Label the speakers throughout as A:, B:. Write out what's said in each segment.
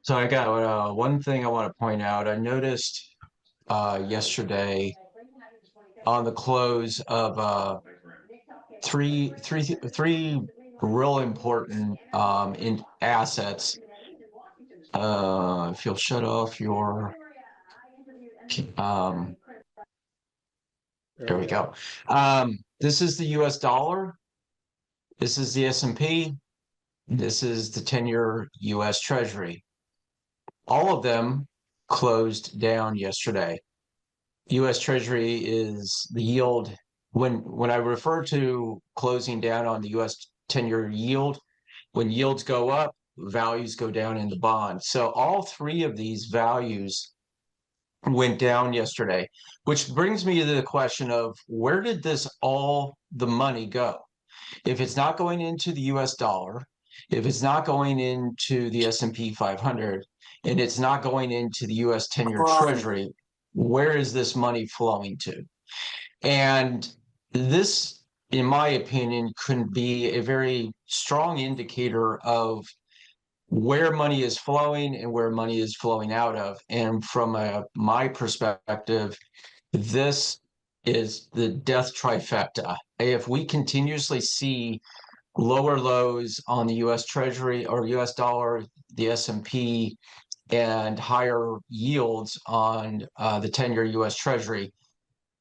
A: So I got one thing I want to point out. I noticed yesterday on the close of three real important in assets. If you'll shut off your um, there we go. This is the U.S. dollar. This is the S&P. This is the 10-year U.S. Treasury. All of them closed down yesterday. U.S. Treasury is the yield. When I refer to closing down on the U.S. 10-year yield, when yields go up, values go down in the bond. So all three of these values went down yesterday, which brings me to the question of where did all the money go? If it's not going into the US dollar, if it's not going into the S&P 500, and it's not going into the US 10-year Treasury, where is this money flowing to? And this, in my opinion, could be a very strong indicator of where money is flowing and where money is flowing out of. And from my perspective, this is the death trifecta. If we continuously see lower lows on the U.S. Treasury or U.S. dollar, the S&P, and higher yields on the 10-year U.S. Treasury,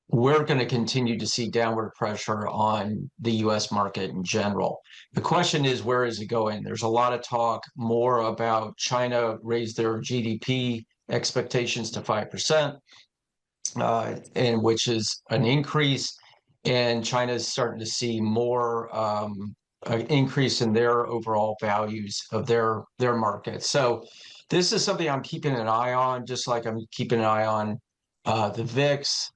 A: we're going to continue to see downward pressure on the U.S. market in general. The question is, where is it going? There's a lot of talk more about China raised their GDP expectations to 5%, and which is an increase. And China is starting to see more an increase in their overall values of their market. So this is something I'm keeping an eye on, just like I'm keeping an eye on the VIX,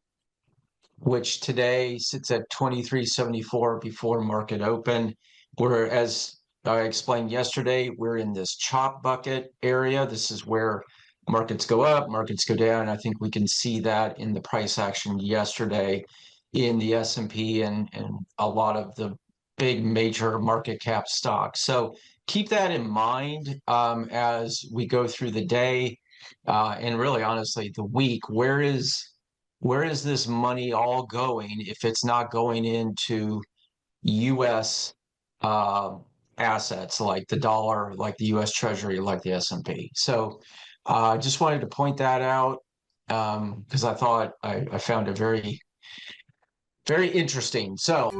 A: which today sits at 2374 before market open. Whereas I explained yesterday, we're in this chop bucket area. This is where markets go up, markets go down. I think we can see that in the price action yesterday in the S&P and a lot of the big major market cap stocks. So keep that in mind as we go through the day and really honestly the week. Where is this money all going if it's not going into U.S. Assets like the dollar, like the U.S. Treasury, like the S&P? So I just wanted to point that out because I thought I found it very, very interesting. So